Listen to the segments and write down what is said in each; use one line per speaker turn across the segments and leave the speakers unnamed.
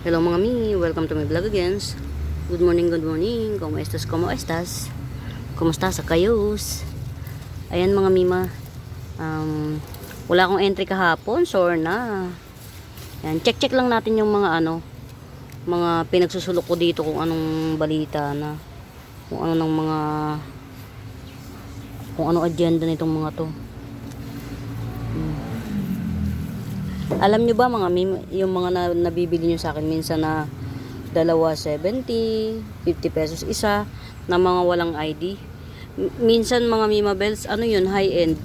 Hello mga mi, welcome to my vlog again. Good morning, good morning. ¿Cómo estás? ¿Cómo estás? Kumusta sa kayos? Ayan mga mima. Wala akong entry kahapon, sure na. Yan, check lang natin yung mga mga pinagsusulok ko dito kung anong balita na. Kung ano ng mga kung ano agenda nitong mga to. Alam nyo ba mga mima, yung mga nabibili nyo sa akin minsan na dalawa 70, 50 pesos isa na mga walang ID. Minsan mga Mima Bells, ano yun, high end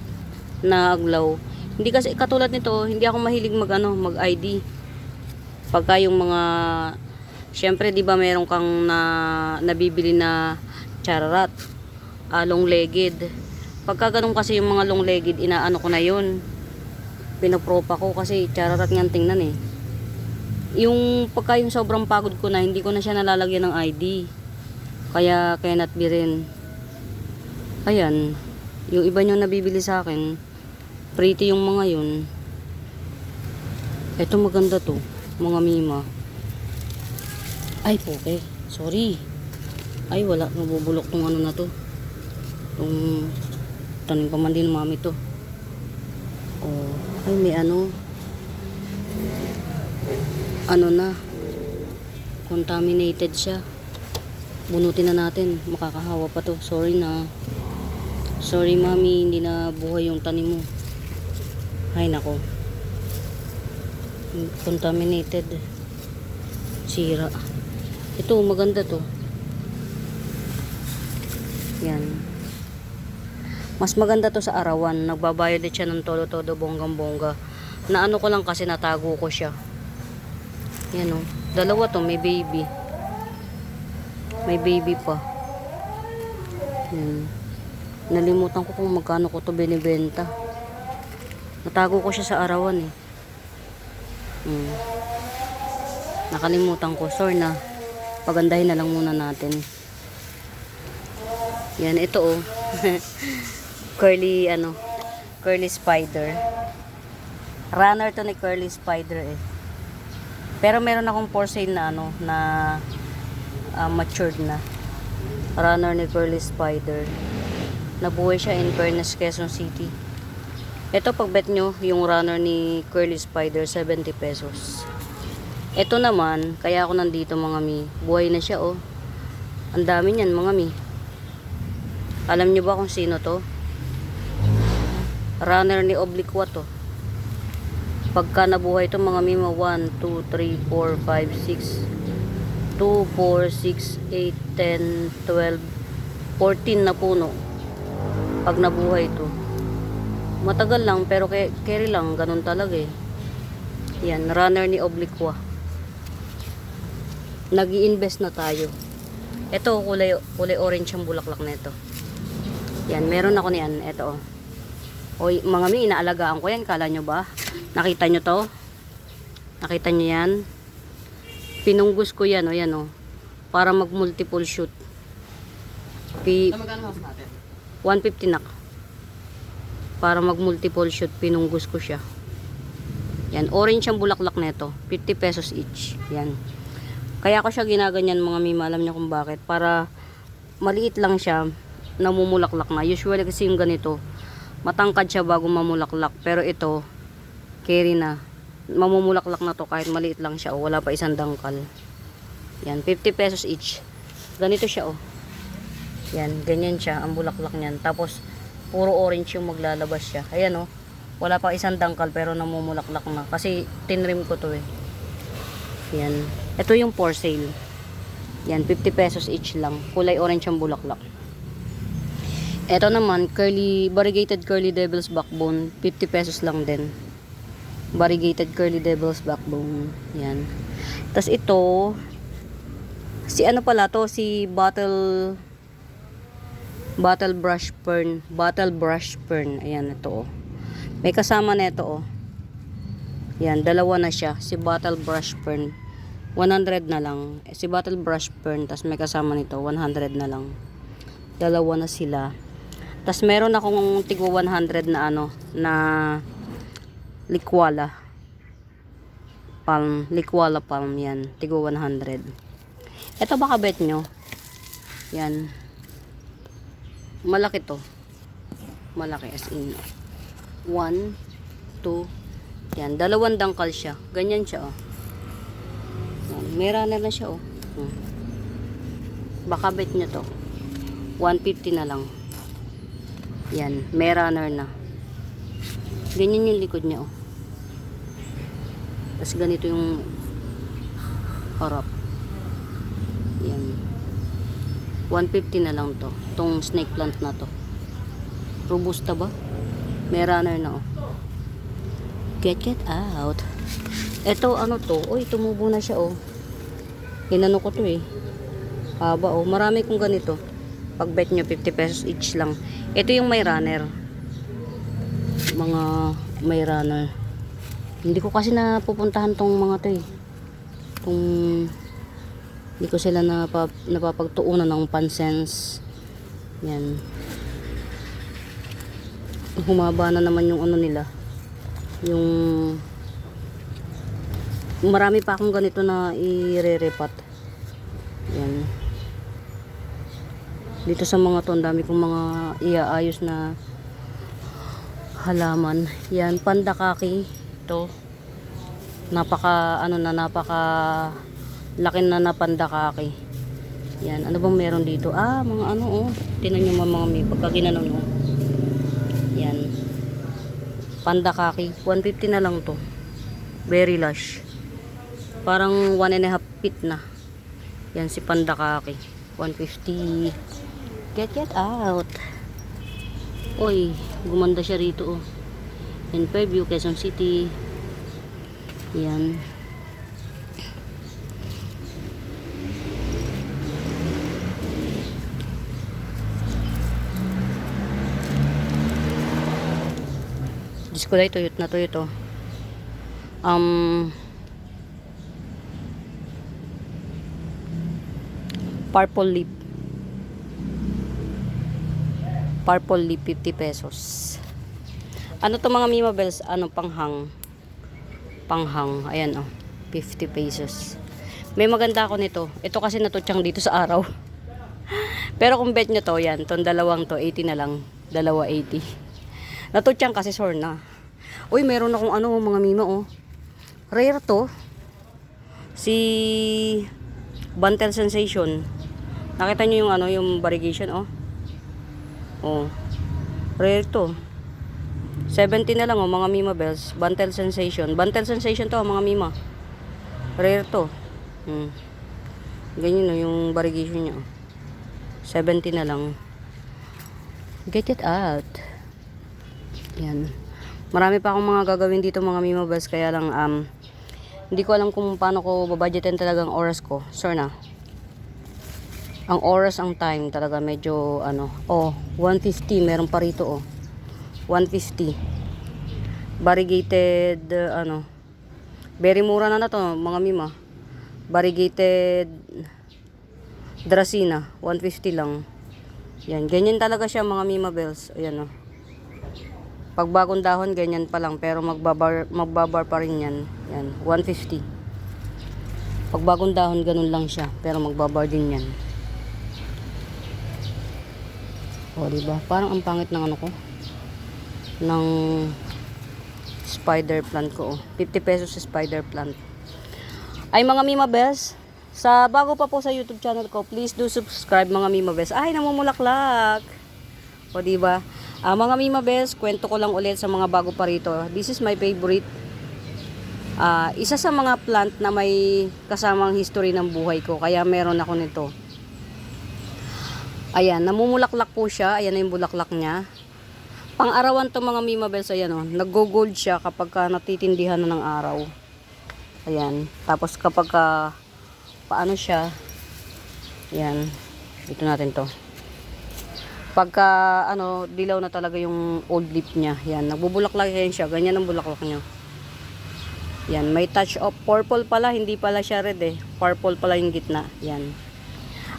na aglaw. Hindi kasi katulad nito, hindi ako mahilig mag-ID. Pagka yung mga syempre 'di ba meron kang nabibili na chararat, long legged. Pagka ganun kasi yung mga long legged, inaano ko na yun. Pinopropa ko kasi chararat nga tingnan eh. Yung pagka yung sobrang pagod ko na, hindi ko na siya nalalagyan ng ID. Kaya not be rin. Ayan, yung iba nyo nabibili sa akin, pretty yung mga yun. Ito maganda to, mga mima. Ay, okay. Sorry. Ay, wala. Nabubulok tong ano na to. Tong tanim pa man din mami to. Oh, ay may ano na, contaminated siya. Bunutin na natin, makakahawa pa to. Sorry na. Sorry mami, hindi na buhay yung tanim mo. Ay nako, contaminated, sira. Ito maganda to. Yan, mas maganda to sa arawan. Nagbabayad din siya ng todo bonggang bongga. Na ano ko lang kasi natago ko siya. Yan o, dalawa to, may baby. May baby pa. Yan. Nalimutan ko kung magkano ko to binibenta. Natago ko siya sa arawan eh. Nakalimutan ko, sorry na. Pagandahin na lang muna natin. Yan, ito oh. Curly spider. Runner to ni curly spider eh. Pero meron akong for sale na matured na. Runner ni curly spider. Nabuhay siya in Pernes, Quezon City. Ito pag bet nyo, yung runner ni curly spider 70 pesos. Ito naman, kaya ako nandito mga mi. Buhay na siya oh. Ang dami niyan mga mi. Alam nyo ba kung sino to? Runner ni Obliqua to. Pagka nabuhay to mga mima, 1, 2, 3, 4, 5, 6 2, 4, 6, 8, 10, 12 14 na puno. Pag nabuhay to, matagal lang pero carry lang, ganun talaga eh. Yan, runner ni Obliqua. Nag-i-invest na tayo. Ito kulay orange ang bulaklak nito. Yan, meron ako niyan. Ito oh. Oy, mga mi, inaalagaan ko yan. Kala nyo ba? Nakita nyo to? Nakita nyo yan? Pinunggus ko yan, o yan o. Para mag multiple shoot.
Magkano house natin?
150 nak. Para mag multiple shoot, pinunggus ko siya. Yan, orange ang bulaklak nito. 50 pesos each. Yan. Kaya ko siya ginaganyan mga mima. Alam nyo kung bakit. Para maliit lang siya, namumulaklak na. Usually kasi yung ganito, matangkad siya bago mamulaklak. Pero ito, carry na. Mamumulaklak na to kahit maliit lang siya. O, wala pa isang dangkal. Yan, 50 pesos each. Ganito siya oh. Yan, ganyan siya ang bulaklak niyan. Tapos, puro orange yung maglalabas siya. Ayan oh. Wala pa isang dangkal pero namumulaklak na. Kasi tinrim ko to eh. Yan. Ito yung for sale. Yan, 50 pesos each lang. Kulay orange ang bulaklak. Ito naman, variegated curly devil's backbone, 50 pesos lang din. Variegated curly devil's backbone. Yan. Tapos ito, si ano pala to, si bottle brush fern. Bottle brush fern. Ayan, ito oh. May kasama na ito oh. Yan, dalawa na siya. Si bottle brush fern. 100 na lang. Si bottle brush fern, tapos may kasama nito, 100 na lang. Dalawa na sila. Tas meron akong tigwa 100 na na likwala. palm, likwala palm yan, tigo 100. Ito baka bet nyo, yan, malaki to, malaki as in 1, 2, yan, dalawang dangkal siya, ganyan siya oh. Yan, may runner na siya oh. Baka bet nyo to, 150 na lang. Yan, may runner na. Ganyan yung likod niya oh. Tapos ganito yung harap. Yan. 150 na lang to. Itong snake plant na to. Robusta ba? May runner na oh. Get out. Ito ano to? Uy, tumubo na siya oh. Hinano ko to eh. Haba oh. Marami kong ganito. Pag bet nyo 50 pesos each lang. Ito yung may runner. Mga may runner. Hindi ko kasi napupuntahan tong mga to eh. Hindi ko sila napapagtuunan ng pansens. Yan. Humaba na naman yung ano nila. Yung marami pa akong ganito na i-re-repat. Yan. Dito sa mga to, ang dami kong mga iaayos na halaman. Yan, pandakaki. Ito napaka laki na pandakaki. Yan, ano bang meron dito? Mga ano oh, tinan nyo mga may pagka ginano nyo. Yan, pandakaki 150 na lang to, very lush, parang 1.5 feet na. Yan si pandakaki 150. Get out. Oy, gumanda siya rito oh. In Fairview, Quezon City. Yan. Diyos ko lang, tuyot na tuyot oh. Purple leaf. Purple leaf 50 pesos. Ano to mga Mima Bells? Ano, panghang. Ayan oh, 50 pesos. May maganda ako nito. Ito kasi natutyang dito sa araw. Pero kung bet nyo to, yan, tong dalawang to 80 na lang. Dalawa 80. Natutyang kasi sore na. Uy, meron akong ano mga Mima oh. Rare to. Si Bantel Sensation. Nakita nyo yung ano, yung variegation oh. Oh. Rare to. 70 na lang oh mga Mima Bells. Bantel Sensation. Bantel Sensation to mga Mima. Rare to. Ganyan no yung variegation niya. 70 na lang. Get it out. Yan. Marami pa akong mga gagawin dito mga Mima Bells. Kaya lang hindi ko alam kung paano ko babudgetin talagang oras ko. Sure na. Ang oras, ang time talaga medyo ano. Oh, 150 meron pa rito oh. 150. Variegated ano. Very mura na to mga Mima. Variegated Dracena, 150 lang. Yan, ganyan talaga siya mga Mima Bells. Ayan oh. Pag bagong dahon ganyan pa lang pero magbabar pa rin yan. Yan, 150. Pag bagong dahon ganun lang siya pero magbabar din yan. O diba? Parang ang pangit ng ano ko. Ng spider plant ko. 50 pesos sa spider plant. Ay mga Mima Bells, sa bago pa po sa YouTube channel ko, please do subscribe mga Mima Bells. Ay, namumulaklak. O diba? Mga Mima Bells, kwento ko lang ulit sa mga bago pa rito. This is my favorite. Isa sa mga plant na may kasamang history ng buhay ko. Kaya meron ako nito. Ayan, namumulaklak po siya. Ayan na yung bulaklak niya. Pang-arawan to mga Mima Bells, ayan o. Nag-gold siya kapag natitindihan na ng araw. Ayan. Tapos kapag paano siya. Ayan. Ito natin to. Pagka ano, dilaw na talaga yung old leaf niya. Ayan. Nagbubulaklak yan siya. Ganyan ang bulaklak niya. Ayan. May touch of purple pala. Hindi pala siya red eh. Purple pala yung gitna. Ayan.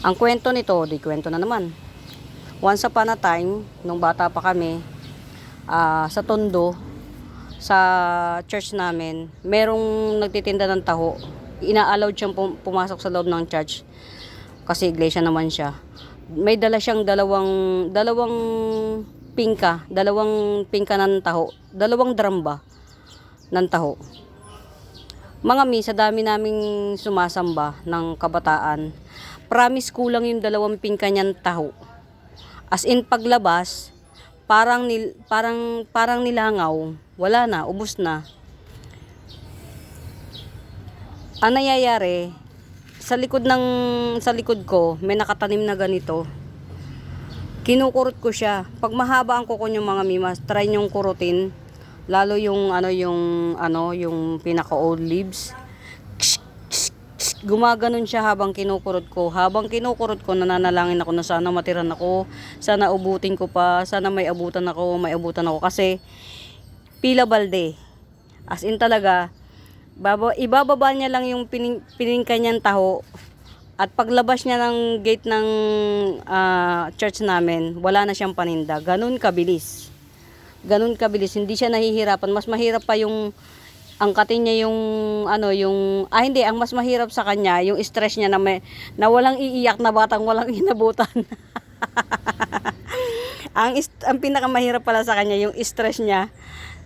Ang kwento nito, di kwento na naman. Once upon a time, nung bata pa kami, sa Tondo, sa church namin, merong nagtitinda ng taho. Ina-allowed siyang pumasok sa loob ng church kasi iglesia naman siya. May dala siyang dalawang pingka ng taho, dalawang drum ba ng taho. Mga sa dami naming sumasamba ng kabataan, promise kulang yung dalawang pingka niyan taho. As in paglabas, parang nilangaw, wala na, ubos na. Ang nangyayari, sa likod ko, may nakatanim na ganito. Kinukurot ko siya. Pag mahaba ang kuko nyo mga mimas, try nyong kurutin. Lalo yung pinaka old leaves. Gumaganon siya habang kinukurot ko. Habang kinukurot ko, nananalangin ako na sana matiran ako, sana ubutin ko pa, sana may abutan ako. Kasi pila balde. As in talaga, ibababa niya lang yung piningka niyang taho. At paglabas niya ng gate ng church namin, wala na siyang paninda. Ganun kabilis. Hindi siya nahihirapan. Mas mahirap pa yung angkatin niya ang mas mahirap sa kanya, yung stress niya na walang iiyak na batang walang inabutan. ang pinakamahirap pala sa kanya, yung stress niya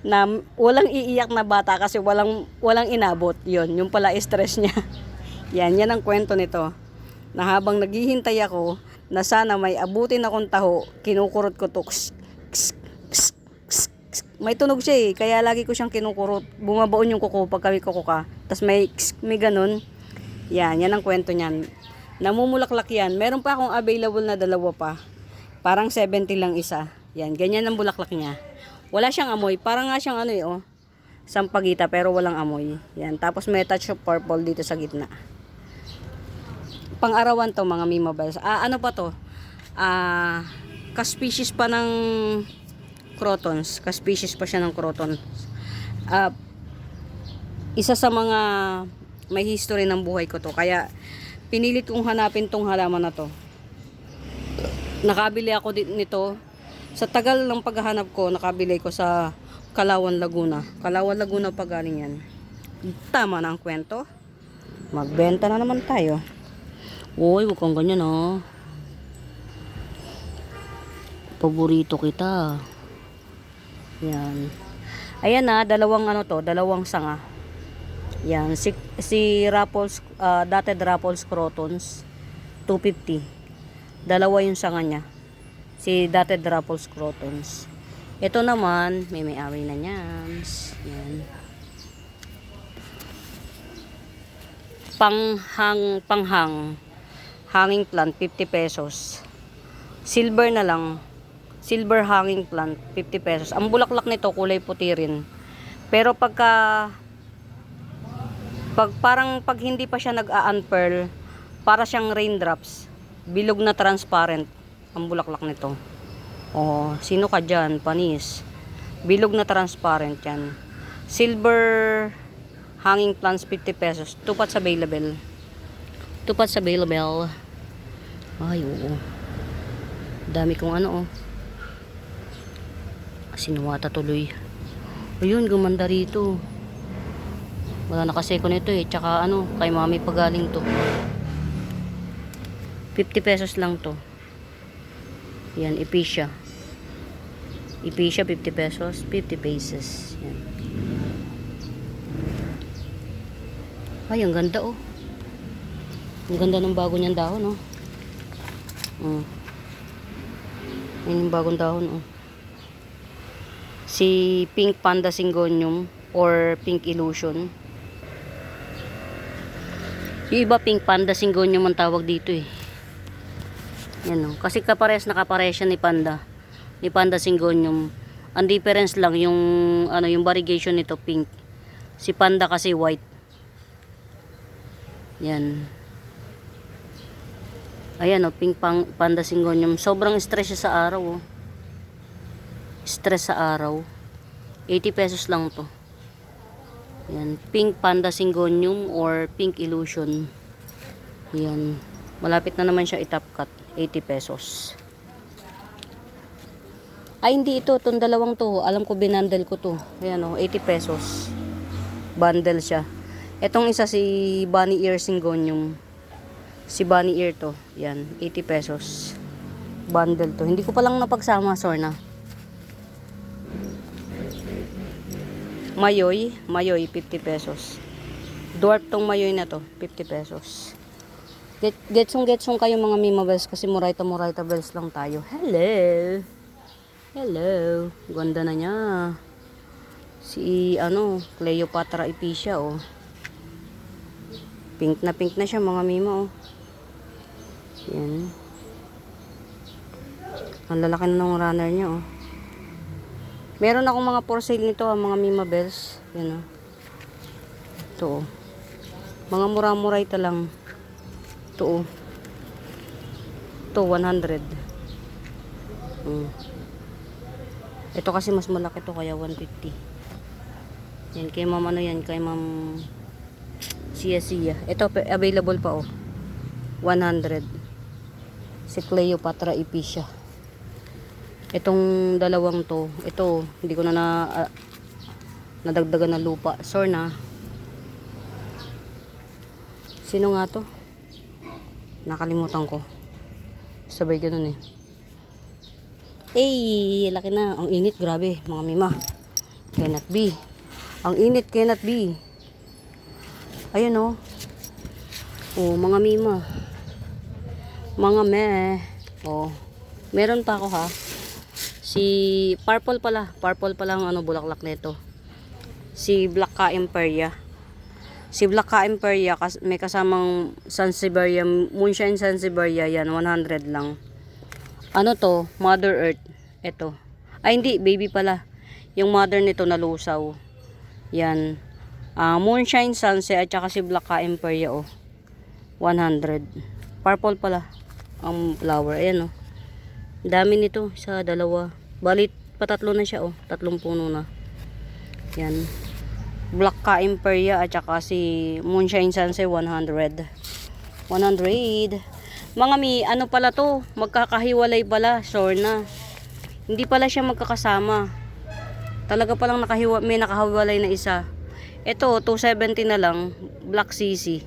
na walang iiyak na bata kasi walang inabot. Yung pala stress niya. Yan ang kwento nito. Na habang naghihintay ako na sana may abutin akong taho, kinukurot ko to. May tunog siya kaya lagi ko siyang kinukurot. Bumabaon yung kuko pag kami kukuka. Tapos may ganun. Yan ang kwento niyan. Namumulaklak yan. Meron pa akong available na dalawa pa. Parang 70 lang isa. Yan, ganyan ang bulaklak niya. Wala siyang amoy. Parang nga siyang sampagita pero walang amoy. Yan, tapos may touch of purple dito sa gitna. Pang-arawan to mga mimables. Ano pa to? Ka-species pa ng crotons. Ka-species pa siya ng crotons. Isa sa mga may history ng buhay ko to. Kaya pinilit kong hanapin tong halaman na to. Nakabili ako nito. Sa tagal ng paghahanap ko, nakabili ko sa Kalawan, Laguna. Kalawan, Laguna pa galing yan. Tama na ang kwento. Magbenta na naman tayo. Uy, huwag kang ganyan paborito kita. Yan. Ayan dalawang sanga. Yan, si Raffles, dotted Raffles crotons, 250. Dalawa yung sanga niya. Si dotted Raffles crotons. Ito naman, may-ari na nyams. Yan. Panghang. Hanging plant, 50 pesos. Silver na lang. Silver hanging plant, 50 pesos. Ang bulaklak nito, kulay puti rin. Pero pag hindi pa siya nag-a-unpearl, para siyang raindrops. Bilog na transparent ang bulaklak nito. Sino ka dyan? Panis. Bilog na transparent yan. Silver hanging plants, 50 pesos. Tupats available. Ay, oo. Dami kong sinuwata tuloy. Ayun, gumanda rito. Wala nakaseko nito Tsaka kay mami pagaling to. 50 pesos lang to. Yan, Epicia. 50 pesos. 50 pesos. Yan. Ay, ang ganda Ang ganda ng bago niyang dahon Ayun yung bagong dahon Si Pink Panda Syngonium or Pink Illusion. Yung iba Pink Panda Syngonium ang tawag dito Yan kasi kapares siya ni Panda. Ni Panda Syngonium. Ang difference lang yung yung variegation nito pink. Si Panda kasi white. Yan. Ayan Pink Panda Syngonium. Sobrang stress siya sa araw Stress sa araw. 80 pesos lang to. Yan, Pink Panda Syngonium or Pink Illusion. Yan. Malapit na naman siya i-top cut. 80 pesos. Ay, hindi ito. Itong dalawang to. Alam ko, binandel ko to. Ayan o, 80 pesos. Bundle siya. Itong isa si Bunny Ear Syngonium. Si Bunny Ear to. Yan, 80 pesos. Bundle to. Hindi ko palang napagsama, Sorna. Mayoy, 50 pesos. Dwarf tong mayoy na to, 50 pesos. Getsong kayo mga Mima Bells kasi Murayta Bells lang tayo. Hello. Hello. Ganda na niya. Si Cleopatra Epicia oh. Pink na siya mga Mima oh. Yan. Ang lalaki na ng runner niya oh. Meron akong mga for sale nito mga Mima Bells. Yan oh. Ito oh. Mga mura-muray ta lang. Ito oh. Ito 100. Ito kasi mas malaki to kaya 150. Yan kay ma'am yan kay ma'am Sia. Ito available pa oh. 100. Si Cleopatra Epicia. Itong dalawang to, ito hindi ko na nadagdagan ng lupa. Sorna. Sino nga to? Nakalimutan ko. Sabay ganun eh. Laki na. Ang init, grabe, mga Mima. Cannot be. Ang init, cannot be. Ayan oh. Oh, mga Mima. Mga oh. Meron pa ako ha. Si purple pala ang bulaklak nito. Si Black Ka Imperia. Si Black Ka Imperia may kasamang Sansevieria, Moonshine Sansevieria yan, 100 lang. Ano to? Mother Earth. Ito. Ay hindi, baby pala. Yung mother nito nalusaw. Yan. Moonshine Sunset at saka si Black Ka Imperia oh. 100. Purple pala ang flower. Ayan oh. Dami nito, isa, dalawa. Balit patatlo na siya oh. 3 puno na. Yan. Black Ka Imperia at saka si Moonshine Sunset 100. Mga ano pala to? Magkakahiwalay pala, Sorna. Hindi pala siya magkakasama. Talaga palang may nakahiwalay na isa. Ito 270 na lang, Black CC.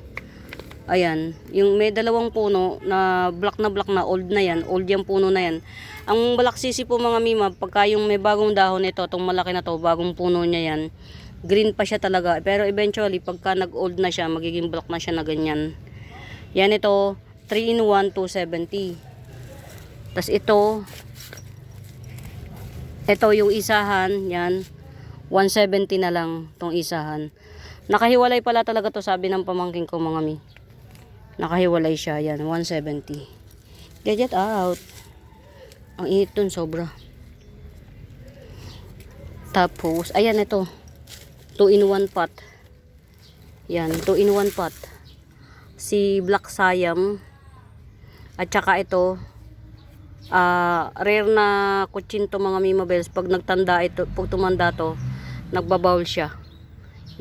Ayan, yung may dalawang puno na black na old na yan, old yung puno na yan. Ang Black CC po mga Mima, pagka yung may bagong dahon nito, itong malaki na to, bagong puno niya yan, green pa siya talaga. Pero eventually, pagka nag-old na siya, magiging black na siya na ganyan. Yan ito, 3-in-1, 270. Tapos ito yung isahan, yan, 170 na lang tong isahan. Nakahiwalay pala talaga to, sabi ng pamangkin ko mga Mi. Nakahiwalay siya, yan, 170. Get it out. Ang init dun, sobra. Tapos, ayan ito. 2-in-1 pot. Yan, 2-in-1 pot. Si Black Siam. At saka ito, rare na kutsinto mga Mima Bells. Pag nagtanda ito, pag tumanda to, nagbabawl siya.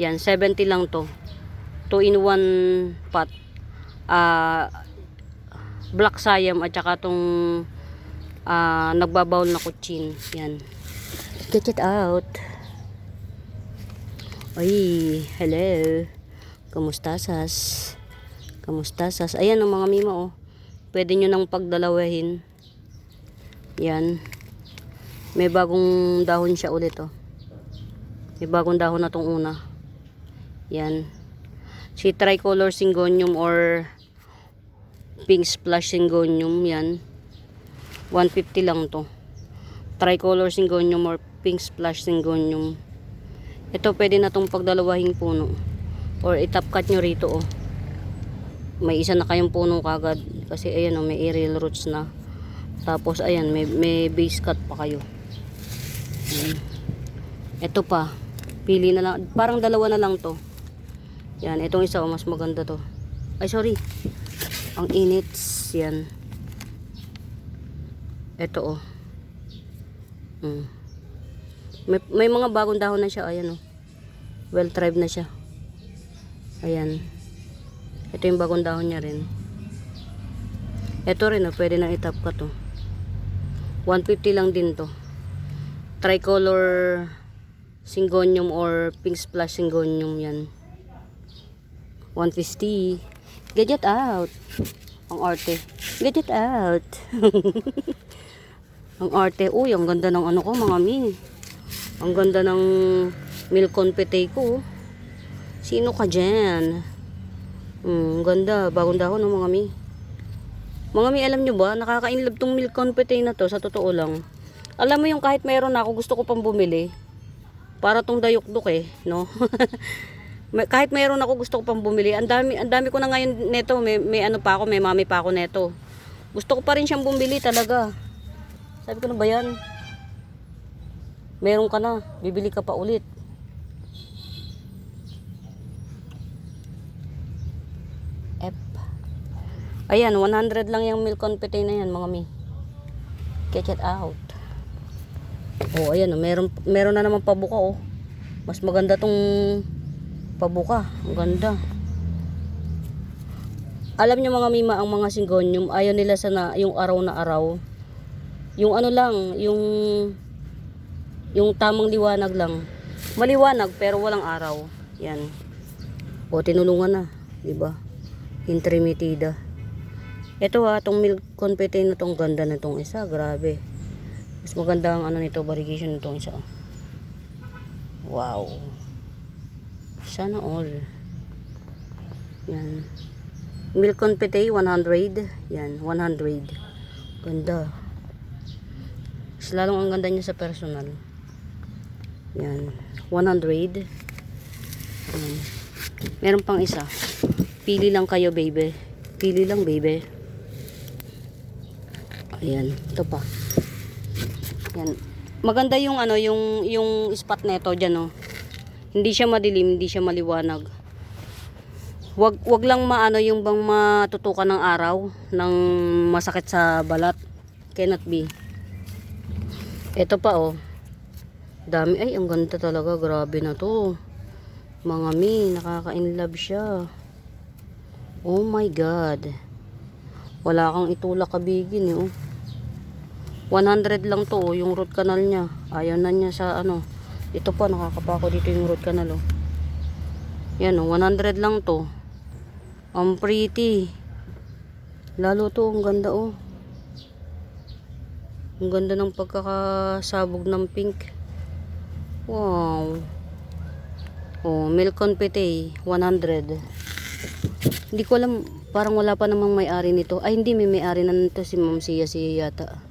Yan, 70 lang to. 2-in-1 pot. Black Siam at saka tong nagbabawl na kutsin. Yan. Get it out. Ay, hello. Kamusta sas? Ayan ang mga Mima oh. Pwede nyo nang pagdalawahin. Yan. May bagong dahon siya ulit oh. May bagong dahon na tong una. Yan. Si Tricolor Syngonium or Pink Splash Syngonium yan. 150 lang to. Tricolor Syngonium or Pink Splash Syngonium. Ito pwede na tong pagdalawahing puno. Or itap cut nyo rito oh. May isa na kayong puno kagad. Kasi ayan oh, may aerial roots na. Tapos ayan, may base cut pa kayo. Ito pa. Pili na lang. Parang dalawa na lang to. Yan, itong isa oh, mas maganda to. Ay sorry. Ang init. Yan. Ito oh. May mga bagong dahon na siya. Ayan oh. Well tried na siya. Ayan. Ito yung bagong dahon niya rin. Ito rin oh, pwede nang itap ka to. 150 lang din to. tricolor syngonium or pink splash syngonium yan. 150. Get it out. Ang arte. Get it out. Ang arte. Uy, ang ganda ng ano ko mga mi. Ang ganda ng milk confete ko. Sino ka dyan? Ganda. Bagong dahon no mga mi. Mga mi, alam nyo ba? Nakaka-inlove tong milk confete na to. Sa totoo lang. Alam mo yung kahit mayroon na ako, gusto ko pang bumili. Para tong dayok-duk eh. No? Kahit mayroon ako, gusto ko pang bumili. Ang dami ko na ngayon neto. May ano pa ako, may mami pa ako neto. Gusto ko pa rin siyang bumili talaga. Sabi ko na ba yan? Meron ka na. Bibili ka pa ulit. Ayan, 100 lang yung milk confete na yan, mga mi. Get it out. Oh, ayan, meron na naman pabuka, oh. Mas maganda tong pabuka. Ang ganda. Alam nyo mga mima, ang mga syngonium, ayaw nila sana yung araw na araw. Yung ano lang, yung tamang liwanag lang. Maliwanag pero walang araw. Yan. O, tinulungan na. Diba? Intermitida. Ito ha, itong milk confete na itong ganda na itong isa. Grabe. Mas maganda ang ano nito, variegation nitong isa. Wow. Sana all. Yan. Milk confete 100. Yan, 100. Ganda. Mas lalong ang ganda niya sa personal. Yan. 100. Yan. Meron pang isa. Pili lang kayo, baby. Pili lang, baby. Ayan, ito pa. Yan. Maganda yung ano, yung spot nito diyan, oh. Hindi siya madilim, hindi siya maliwanag. Wag lang maano yung bang matutukan ng araw ng masakit sa balat. Cannot be. Ito pa, oh. Dami, ay ang ganda talaga, grabe na to. Mga mi, nakaka-inlove siya. Oh my god. Wala kang itulak kabigin, eh, oh. 100 lang to, oh, yung root canal niya. Ayaw na niya sa ano. Ito pa, nakakapako dito yung root canal, oh. Yan, oh, 100 lang to. Ang pretty. Lalo to, ang ganda, oh. Ang ganda ng pagkakasabog ng pink. Wow. Oh, milk confete, 100. Hindi ko alam, parang wala pa namang may-ari nito. Ay, hindi, may may-ari na nito si Ma'am Sia yata.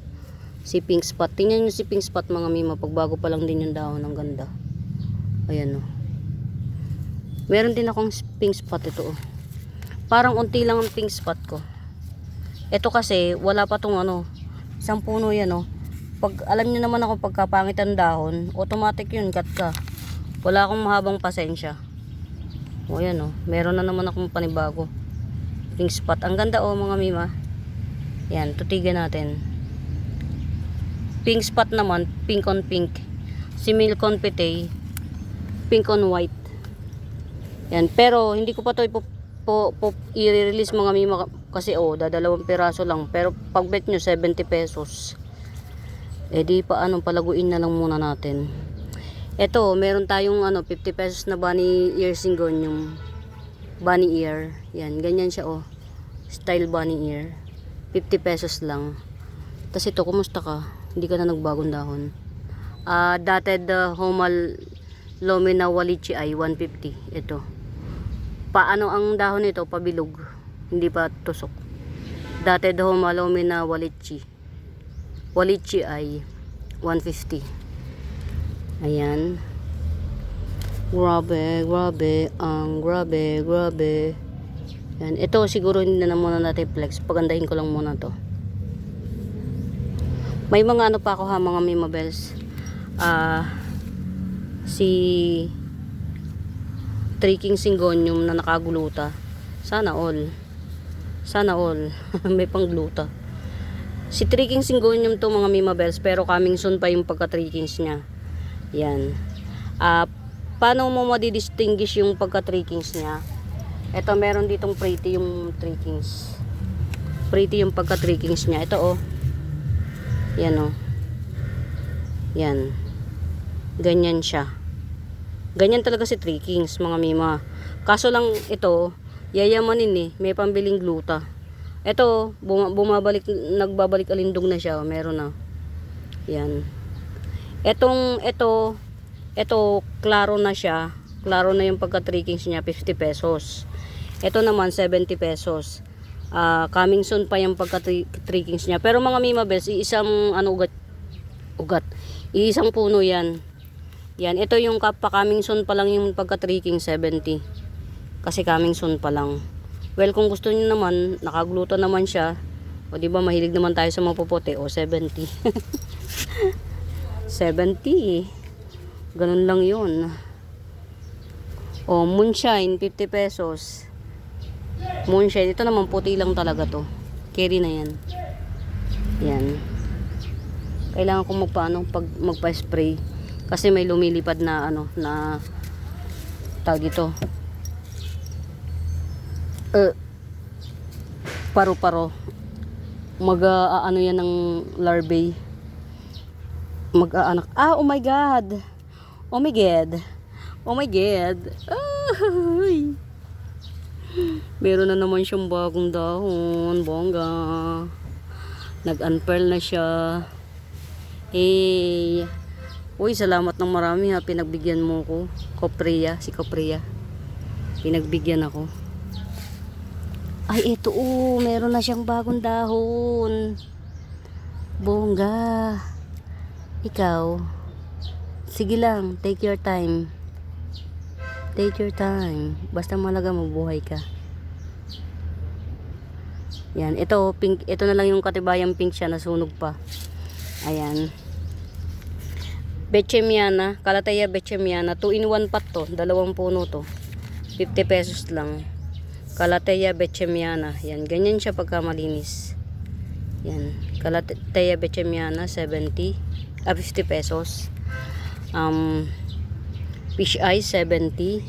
Si Pink Spot. Tingnan nyo si Pink Spot mga mima. Pagbago pa lang din yung dahon. Ang ganda. Ayan, oh. Meron din akong Pink Spot ito, oh. Parang unti lang ang Pink Spot ko. Ito kasi wala pa tong ano. Isang puno yan, oh. Pag alam nyo naman ako pagkapangit ang dahon, automatic yun, cut ka. Wala akong mahabang pasensya. O yan, oh. Meron na naman akong panibago. Pink Spot. Ang ganda, oh mga mima. Yan, tutigan natin. Pink Spot naman, pink on pink. Si milk confete, pink on white. Yan, pero hindi ko pa to i-release mga mima kasi oh, dadalawang piraso lang. Pero pag bet nyo 70 pesos. Eh di pa ano, palaguin na lang muna natin. Ito, meron tayong ano 50 pesos na bunny ear syngonium. Bunny ear. Yan, ganyan siya, oh. Style bunny ear. 50 pesos lang. Tapos ito, kumusta ka? Hindi ka na nagbagong dahon. Dated Homal Lomina Walichi ay 150. Ito. Paano ang dahon nito? Pabilog. Hindi pa tusok. Dated Homal Lomina Walichi. Walichi ay 150. Ayan. Grabe, grabe. Grabe. Yan. Ito siguro hindi na muna natin flex. Pagandahin ko lang muna to. May mga ano pa ako ha, mga Mima Bells. Si Trekking Syngonium na nakagluta. Sana all. May panggluta. Si Trekking Syngonium to mga Mima Bells, pero coming soon pa yung pagka-trekkings niya. Yan. Paano mo madidistinguish yung pagka-trekkings niya? Ito, meron ditong pretty yung trekkings. Pretty yung pagka-trekkings niya. Ito, oh. Yan, oh. Yan. Ganyan siya. Ganyan talaga si Three Kings, mga mima. Kaso lang ito, yayamanin eh. May pambiling gluta. Ito, nagbabalik alindog na siya. Meron na. Yan. Ito, klaro na siya. Klaro na yung pagka Three Kings niya, 50 pesos. Ito naman, 70 pesos. Coming soon pa yung pagka Three Kings niya. Pero mga mima bes, isang ugat. Iisang puno yan. Yan, ito yung coming soon pa lang yung pagka Three Kings, 70. Kasi coming soon pa lang. Well, kung gusto niyo naman, nakagluto naman siya. O di ba mahilig naman tayo sa mapuputi, o 70. 70. Ganun lang 'yun. O moonshine, 50 pesos. Moonshine, ito naman puti lang talaga to. Carry na 'yan. Yan. Kailangan ko magpa-spray kasi may lumilipad na na tawag ito. Paro-paro. Mag-aano yan ng larvae. Mag-aanak. Oh my god. Oh my god. Oh my god. Ay. Meron na naman siyang bagong dahon. Bongga. Nag-unfurl na siya. Hey. Uy, salamat ng marami ha. Pinagbigyan mo ko. Si Koprea. Pinagbigyan ako. Ay, ito meron na siyang bagong dahon. Bongga. Ikaw. Sige lang, take your time. Take your time. Basta malaga mabuhay ka. Yan, ito pink, ito na lang yung katibayang pink siya, nasunog pa. Ayan. Bechemiana, Calathea Bechemiana, 2-in-1 pot to, dalawang puno to. 50 pesos lang. Calathea Bechemiana. Yan, ganyan siya pagka malinis. Yan, Calathea Bechemiana 50 pesos. Fish eye 70.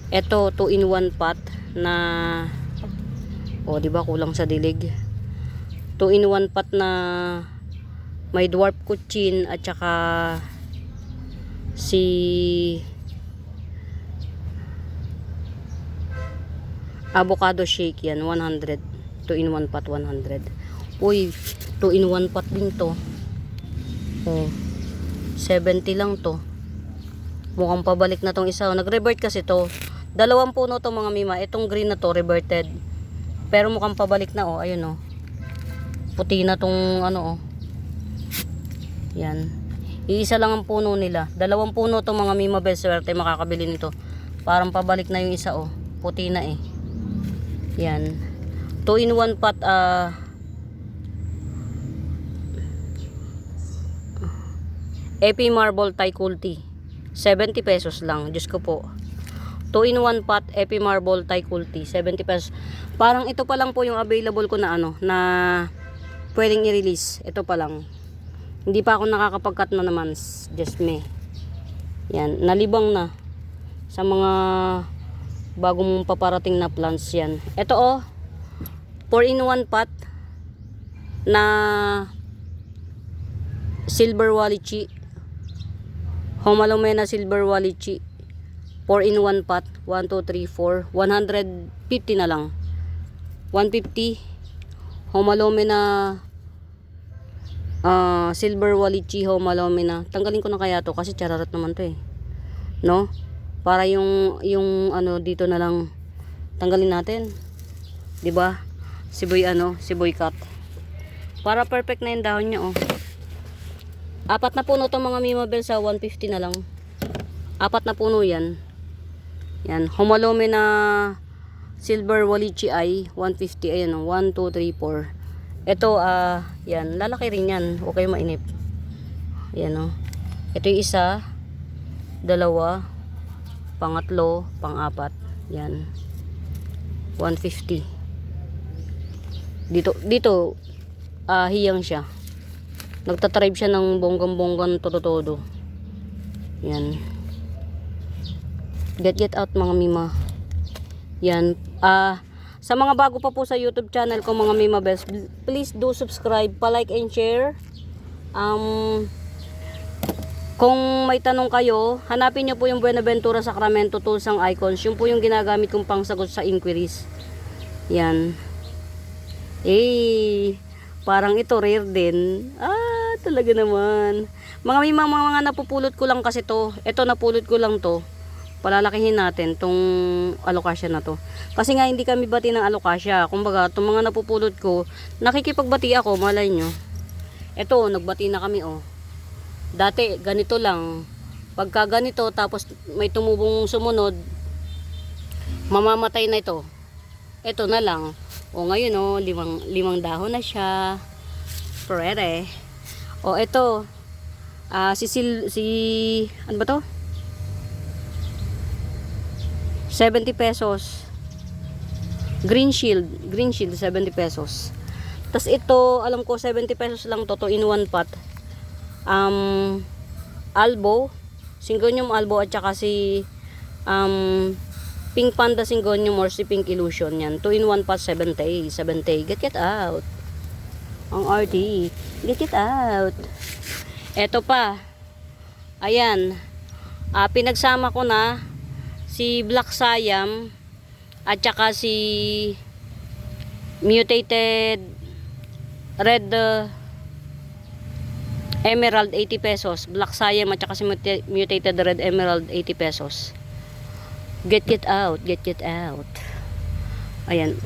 Ito 2-in-1 pot na di ba kulang sa dilig. 2-in-1 pot na may dwarf kuchin at saka si avocado shake, yan 100. 2-in-1 pot 100. Uy, 2-in-1 pot din to. 70 lang to. Mukhang pabalik na tong isa. Nag-revert kasi to. Dalawang puno to mga mima. Itong green na to reverted. Pero mukhang pabalik na ayun puti na tong Yan. Iisa lang ang puno nila. Dalawang puno to mga mima, best swerte makakabili nito. Parang pabalik na yung isa puti na Yan. 2-in-1 pot Epi Marble Taikulti. 70 pesos lang. Diyos ko po. 2-in-1 pot Epi Marble Taikulti. 70 pesos. Parang ito pa lang po yung available ko na na pwedeng i-release. Ito pa lang. Hindi pa ako nakakapag-cut na naman. Just me. Yan. Nalibang na. Sa mga bagong paparating na plants yan. Ito 4-in-1 pot na Silver Walichi. Homalomena Silver Walichi. 4-in-1 pot. 1, 2, 3, 4. 150 na lang. 150. Homalomena Silver Walichi Homalomena. Tanggalin ko na kaya to kasi chararot naman to no? Para yung dito na lang tanggalin natin. 'Di ba? Siboy cut. Para perfect na yung dahon niya Apat na puno to mga Mima Bell sa 150 na lang. Apat na puno yan. Yan, Homalomena Silver Walichi ay 150. Ayan 1, 2, 3, 4. Ito yan, lalaki rin yan. Huwag kayo mainip. Ayan Ito yung isa, dalawa, pangatlo, pang-apat. Yan. 150. Dito hiyang siya. Nagtatribe siya ng bonggang-bonggang todo-todo. Yan. Get out mga Mima. Yan. Sa mga bago pa po sa YouTube channel ko mga Mima Bells, please do subscribe, pa-like and share. Kung may tanong kayo, hanapin nyo po yung Buenaventura Sacramento Tools and Icons. Yung po yung ginagamit kong pangsagot sa inquiries. Yan. Parang ito rare din. Talaga naman. Mga napupulot ko lang kasi to. Ito napulot ko lang to. Palalakihin natin tong alocasia na to. Kasi nga hindi kami bati ng alocasia. Kumbaga, itong mga napupulot ko, nakikipagbati ako, malay nyo. Ito, nagbati na kami oh. Dati, ganito lang. Pagka ganito, tapos may tumubong sumunod, mamamatay na ito. Ito na lang. O ngayon o, limang dahon na siya. Pwede. O ito, ano ba to? 70 pesos. Green Shield 70 pesos. Tas ito, alam ko 70 pesos lang to, 2 in 1 pot. Albo, Syngonium albo at saka si Pink Panda Syngonium or si Pink Illusion yan. 2 in 1 pot 70. Get out. Ang RT. Get out. Eto pa. Ayan. Pinagsama ko na si Black Siam at saka si Mutated Red Emerald 80 pesos. Black Siam at saka si Mutated Red Emerald 80 pesos. Get out. Ayan.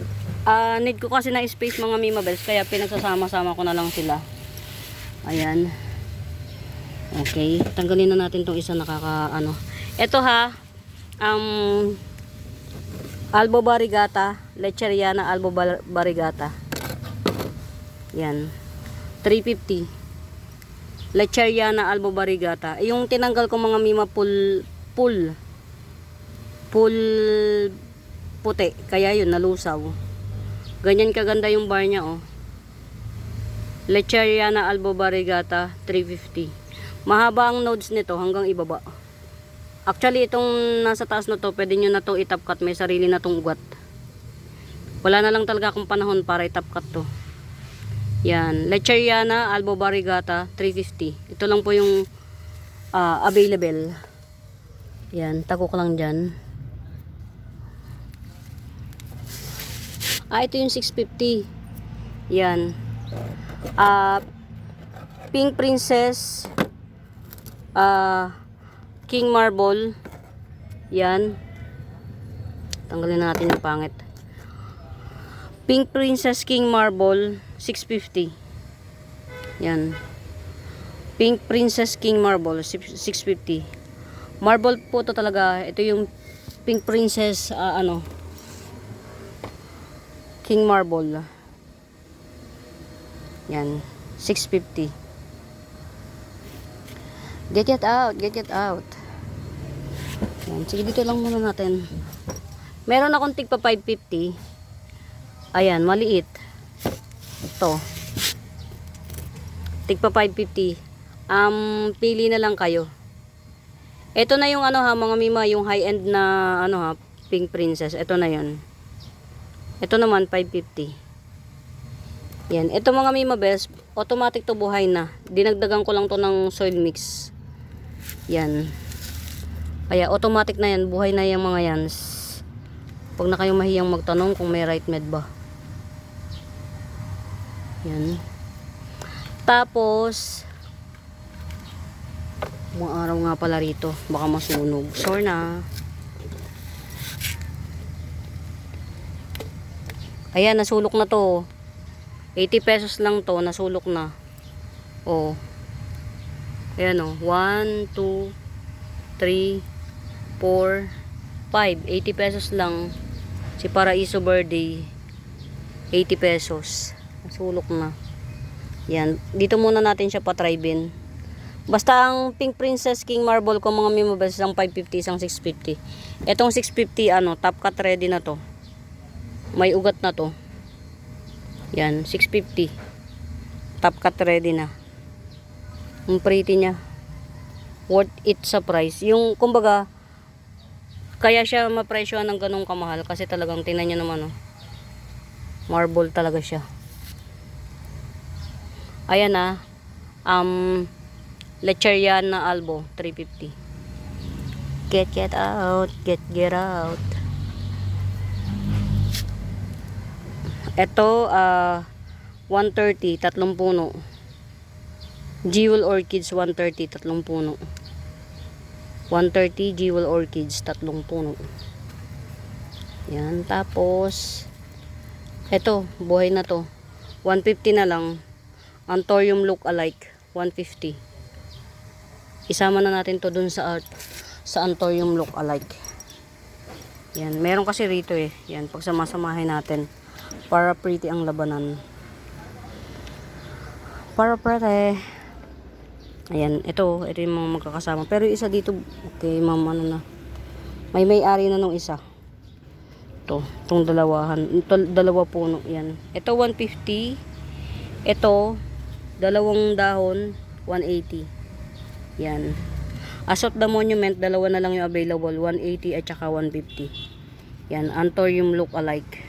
Need ko kasi na space mga Mimabels, kaya pinagsasama-sama ko na lang sila. Ayan. Okay. Tanggalin na natin tong isa nakaka Ito ha. Albo Barigata. Lecheriana Albo Barigata. Yan. 350. Lecheriana Albo Barigata. Yung tinanggal ko mga Mima pool puti. Kaya yun, nalusaw. Ganyan kaganda yung bar niya, oh. Lecheriana Albo Barigata, 350. Mahaba ang nodes nito hanggang ibaba. Actually, itong nasa taas na to, pwede nyo na to itap cut. May sarili na tong ugat. Wala na lang talaga akong panahon para itap cut to. Yan. Lecheriana Albo Barigata, 350. Ito lang po yung available. Yan. Tago ko lang dyan. Ito yung 650. Yan. Pink Princess King Marble. Yan. Tanggalin na natin yung pangit. Pink Princess King Marble 650. Yan. Pink Princess King Marble 650. Marble po to talaga. Ito yung Pink Princess King Marble. Yan. 650. Get it out. Yan. Sige, dito lang muna natin. Meron akong tigpa 550. Ayan, maliit. Ito. Tigpa 550. Pili na lang kayo. Ito na yung mga Mima, yung high-end na Pink Princess. Ito na yun. Ito naman 550. Yan. Ito mga Mima best, automatic to buhay na. Dinagdagan ko lang to ng soil mix. Yan. Kaya automatic na yan, buhay na yung mga yan. Huwag na kayong mahiyang magtanong kung may right med ba. Yan. Tapos mga araw nga pala rito, baka masunog. Sure na. Ayan, nasulok na to. 80 pesos lang to, nasulok na. Oh. Ayan o. 1, 2, 3, 4, 5. 80 pesos lang. Si Paraiso Birthday. 80 pesos. Nasulok na. Yan. Dito muna natin siya pa-try-bin. Basta ang Pink Princess King Marble ko mga Mimabels, isang 550, isang 650. Etong 650 top cut ready na to. May ugat na to. Yan, 650. Top cut ready na. Ang pretty niya. Worth it sa price. Yung kumbaga kaya siya mapresyohan ng ganung kamahal kasi talagang tingnan niyo naman marble talaga siya. Ayan Lecheriana Albo, 350. Get out. Get out. Ito, 130, tatlong puno. Jewel Orchids, 130, tatlong puno. 130 Jewel Orchids, tatlong puno. Yan, tapos, ito, buhay na to. 150 na lang. Anthurium look-alike, 150. Isama na natin to dun sa Anthurium look-alike. Yan, meron kasi rito eh. Yan, pagsamasamahin natin. Para pretty ang labanan. Para pretty. Ayan, ito yung mga magkakasama. Pero yung isa dito, okay, ma'am, ano na. May-ari na nung isa. Itong dalawa puno. Yan. Ito 150. Ito, dalawang dahon, 180. Yan. As of the monument, dalawa na lang yung available. 180 at saka 150. Yan. Anthurium look-alike.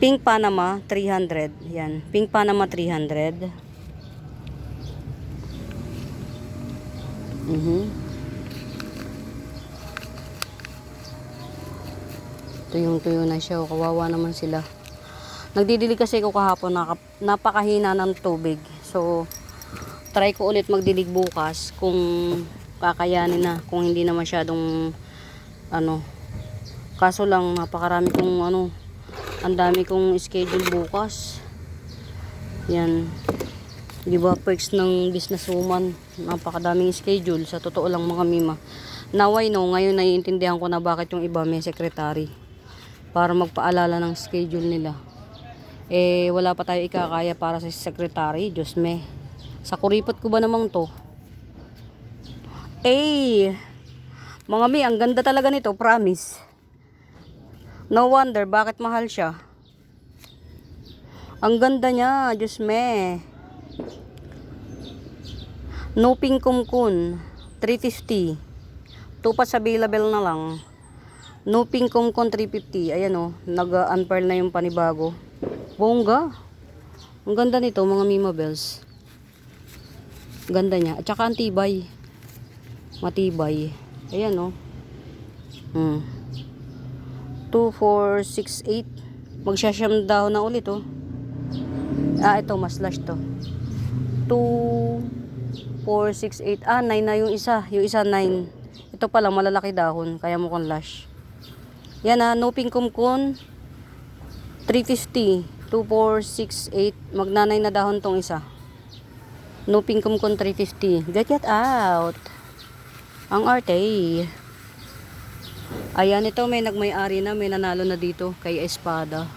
Pink Panama, 300. Yan. Pink Panama, 300. Tuyong-tuyo na siya. Kawawa naman sila. Nagdidilig kasi ako kahapon. Napakahina ng tubig. So, try ko ulit magdilig bukas kung kakayanin na. Kung hindi na masyadong kaso lang napakarami kong ang dami kong schedule bukas. Yan. Di ba perks ng businesswoman? Napakadaming schedule. Sa totoo lang mga mima. Now I know, ngayon naiintindihan ko na bakit yung iba may secretary. Para magpaalala ng schedule nila. Eh, wala pa tayo ikakaya para sa secretary. Diyos me. Sa kuripot ko ba namang to? Eh, mga mi, ang ganda talaga nito, promise. No wonder, bakit mahal siya. Ang ganda niya, Diyos me. No Pink Kumkun, 350. Tupas available na lang. No Pink Kumkun, 350. Ayan o, nag-unpearl na yung panibago. Bongga. Ang ganda nito, mga Mima Bells. Ganda niya. At saka antibay. Matibay. Ayan o. 2, 4, 6, 8. Magsasyam daw na ulit o. Ito, mas lash to. 2, 4, 6, 8. 9 na yung isa. Yung isa 9. Ito pala, malalaki dahon. Kaya mukhang lash. Yan no Pink Kumkun. 350. 2, 4, 6, 8. Magnanay na dahon tong isa. No Pink Kumkun 350. Get out. Ang arte. Ayan, ito may nagmay-ari na. May nanalo na dito kay Espada.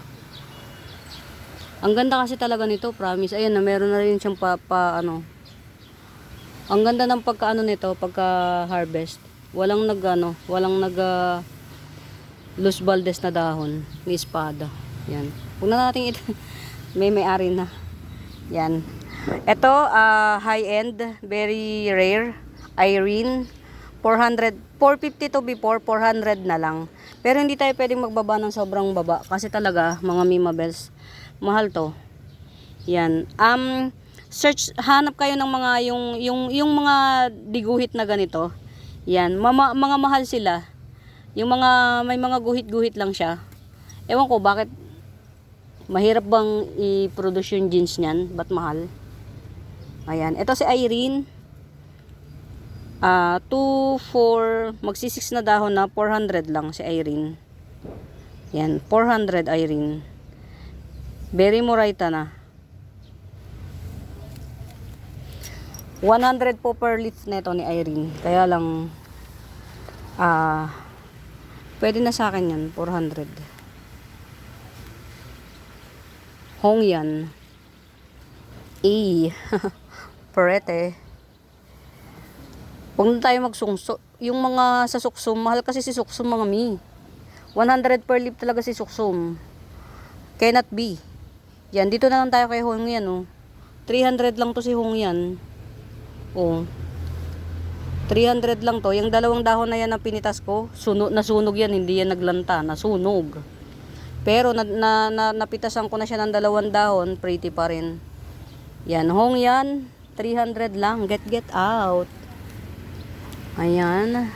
Ang ganda kasi talaga nito, promise. Ayan na, meron na rin siyang Ang ganda ng pagka nito, pagka harvest. Walang Los Valdez na dahon ni Espada. Yan. Huwag na natin ito. may-ari na. Yan. Ito, high-end, very rare. Irene. 450 to before, 400 na lang. Pero hindi tayo pwedeng magbaba ng sobrang baba. Kasi talaga, mga Mima Bells, mahal to. Yan. Hanap kayo ng mga, yung mga diguhit na ganito. Yan. Mga mahal sila. Yung may mga guhit-guhit lang siya. Ewan ko, bakit mahirap bang i-produce yung jeans niyan? Ba't mahal? Ayan. Ito si Irene. 2, 4, magsi-6 na dahon na, 400 lang si Irene. Yan, 400 Irene. Very Moraita na. 100 po per leaf nito ni Irene. Kaya lang, pwede na sa akin yan, 400. Hongyan. Perete. Huwag na tayo magsungso. Yung mga sa suksum, mahal kasi si suksum mga mi. 100 per leaf talaga si suksum. Cannot be. Yan, dito na lang tayo kay Hongyan, oh. 300 lang to si Hongyan. Oh. 300 lang to. Yung dalawang dahon na yan na pinitas ko, nasunog yan, hindi yan naglanta, nasunog. Pero napitasan ko na siya ng 2 dahon, pretty pa rin. Yan, hong yan, 300 lang. Get out. Ayan.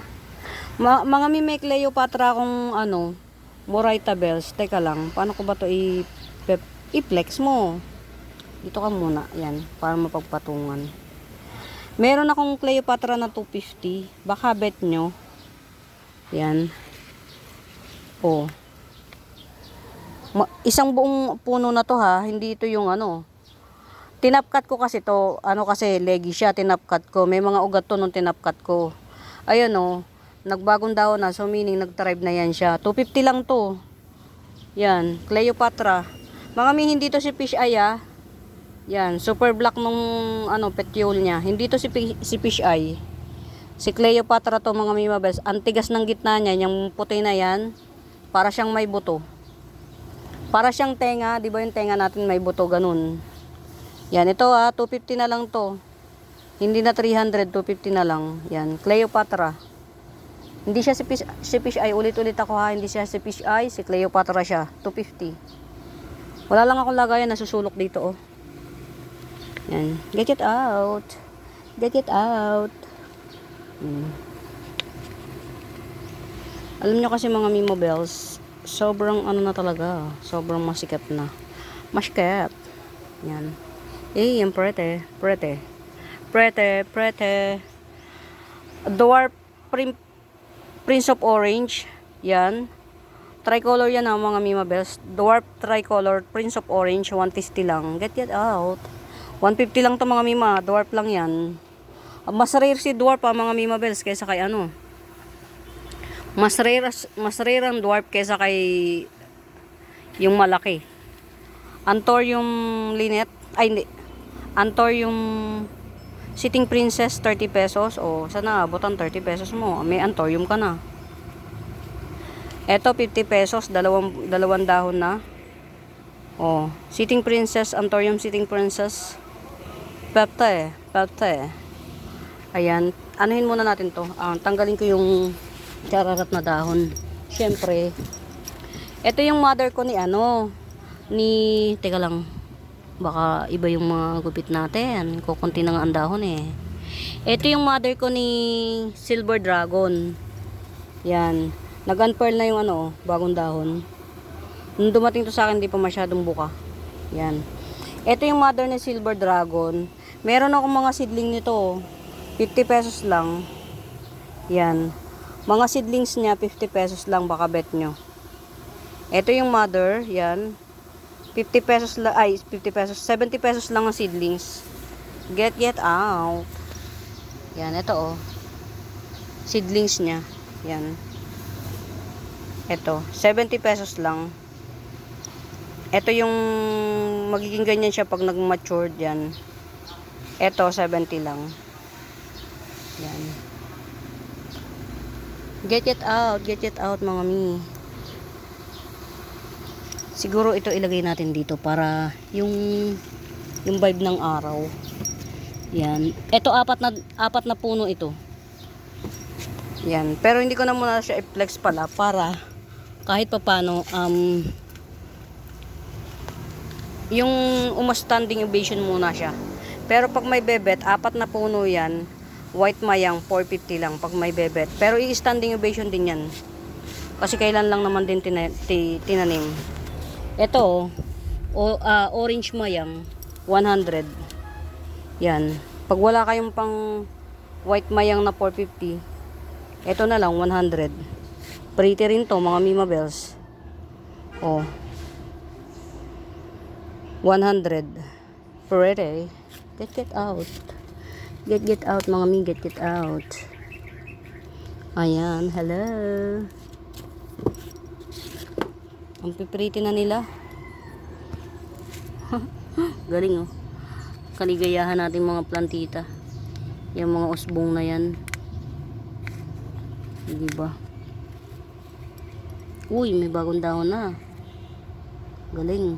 Mga may Cleopatra akong ano, Moraita bells. Teka lang, paano ko ba to i-flex mo? Dito ka muna, yan, para mapagpatungan. Meron akong Cleopatra na 250. Baka bet nyo. Yan. Oh. Isang buong puno na to ha, hindi ito yung ano. Tinapkat ko kasi to, ano kasi leggy siya, tinapkat ko. May mga ugat to nung tinapkat ko. Ayun oh, nagbagong dahon na, so meaning nag-thrive na yan siya. 250 lang to. Yan, Cleopatra. Mga mi, hindi to si fish eye ah. Yan, super black nung ano, petiole niya. Hindi to si fish eye. Si Cleopatra to mga mimabels. Ang tigas ng gitna niya, yung puti na yan, para siyang may buto. Para siyang tenga, di ba yung tenga natin may buto, ganun. Yan, ito 250 na lang to. Hindi na 300, 250 na lang. Yan, Cleopatra. Hindi siya si fish eye, ulit-ulit ako ha, hindi siya si fish eye, si Cleopatra siya, 250. Wala lang akong lagayan, nasusulok dito oh. Yan, get it out. Get it out. Alam nyo kasi mga Mimo Bells, sobrang ano na talaga, sobrang masikat na. Masikat. Yan. Eh, yung prete. Dwarf Prince of Orange. Yan. Tricolor yan ang mga Mimo Bells. Dwarf Tricolor Prince of Orange, 150 lang. Get out. 150 lang to mga Mima. Dwarf lang yan. Mas rare si dwarf mga Mimo Bells kaysa kay ano. Mas rare ang dwarf kaysa kay yung malaki. Anthurium linet. Ay hindi. Anthurium Sitting Princess 30 pesos. O sana abutan 30 pesos mo. May Anthurium ka na. Eto 50 pesos. Dalawang dahon na. O Sitting Princess. Anthurium Sitting Princess. Pelte. Ayan. Anuhin muna natin to. Tanggalin ko yung chararat na dahon. Syempre. Ito yung mother ko ni ano. Teka lang. Baka iba yung mga gupit natin. Kukunti na nga ang dahon eh. Ito yung mother ko ni Silver Dragon. Yan. Nag-unpearl na yung ano, bagong dahon. Nung dumating to sa akin, hindi pa masyadong buka. Yan. Ito yung mother ni Silver Dragon. Meron akong mga seedling nito. 50 pesos lang. Yan. Mga seedlings niya, 50 pesos lang, baka bet nyo. Ito yung mother, yan. 50 pesos lang, 50 pesos, 70 pesos lang ang seedlings. Get out. Yan, ito oh. Seedlings niya. Yan. Ito, 70 pesos lang. Ito yung magiging ganyan siya pag nag-matured yan. Ito, 70 lang. Yan. Get it out mga mi. Siguro ito ilagay natin dito para yung vibe ng araw. Yan. Ito apat na puno ito. Yan. Pero hindi ko na muna siya i-flex pala para kahit papano yung standing ovation muna siya. Pero pag may bebet, 4 na puno yan. White mayang 450 lang pag may bebet. Pero i-standing ovation din yan. Kasi kailan lang naman din tinanim. Ito, orange mayang, 100. Yan. Pag wala kayong pang white mayang na 450, ito na lang, 100. Pretty rin to, mga Mima Bells. Oh. 100. Pretty. Get out. Get out, mga mi, get out. Ayan, hello. Ang pipiriti na nila. Galing oh. Kaligayahan natin mga plantita. Yung mga usbong na yan. Diba? Uy, may bagong dahon na. Galing.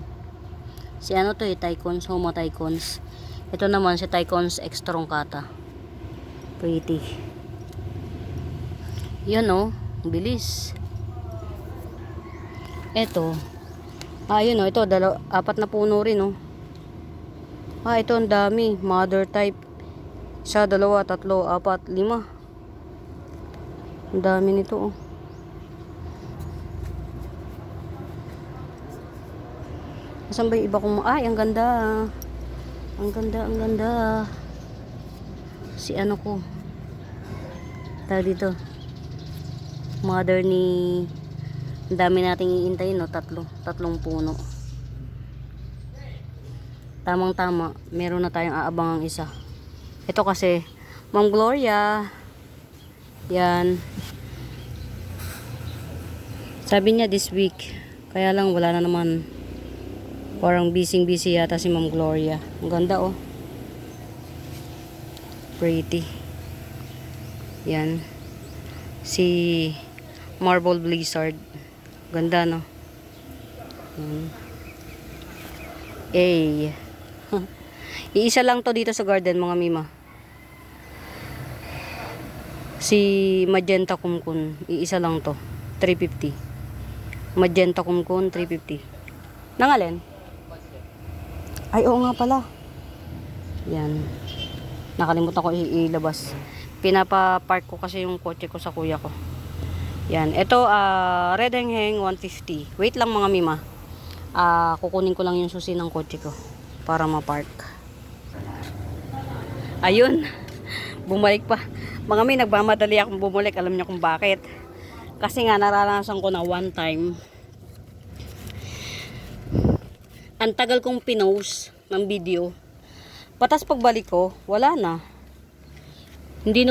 Si ano to eh, Tycons, Homo Tycons. Ito naman si Tycons extroncata. Pretty. Yan oh, bilis. Ito, Ayun ito, apat na puno rin oh. Ito ang dami. Mother type. 1, 2, 3, 4, 5. Ang dami nito oh. Asan ba yung iba kong... Ay, ang ganda. Ang ganda, ang ganda. Si ano ko. Tawag dito. Mother ni... Ang dami nating iintayin no. Tatlong puno. Tamang tama. Meron na tayong aabangang isa. Ito kasi, Ma'am Gloria. Yan. Sabi niya this week. Kaya lang wala na naman. Parang busy yata si Ma'am Gloria. Ang ganda oh. Pretty. Yan. Si Marble Blizzard. Ganda no. Eh. Iisa lang to dito sa garden mga mima. Si Magenta Kumkun. Iisa lang to. 350. Magenta Kumkun 350. Nangalin? Ay oo nga pala. Yan. Nakalimutan ko ilabas. Pinapa-park ko kasi yung kotse ko sa kuya ko. Yan. Ito, red hengheng 150. Wait lang mga mima. Kukunin ko lang yung susi ng kotse ko para ma-park. Ayun. Bumalik pa. Mga mi, nagmamadali akong bumalik. Alam niyo kung bakit. Kasi nga, naranasan ko na one time. Ang tagal kong pinost ng video. Patas pagbalik ko, wala na. Hindi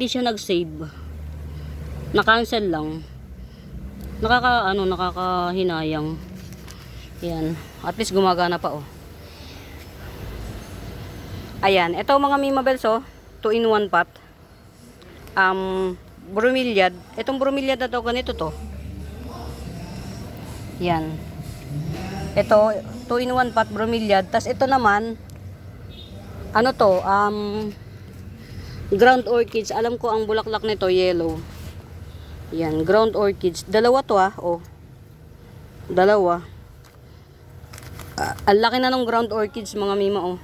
siya nag-save. Na-cancel lang. Nakakahinayang. Yan. At least gumagana pa oh. Ayan, ito mga Mima Bells oh, 2-in-1 pot. Bromeliad. Itong bromeliad na to, ganito to. Yan. Ito, 2-in-1 pot bromeliad. Tas ito naman, ano to, ground orchids. Alam ko ang bulaklak nito, yellow. Yan, ground orchids. Dalawa to oh. Dalawa. Ang laki na ng ground orchids mga mima oh.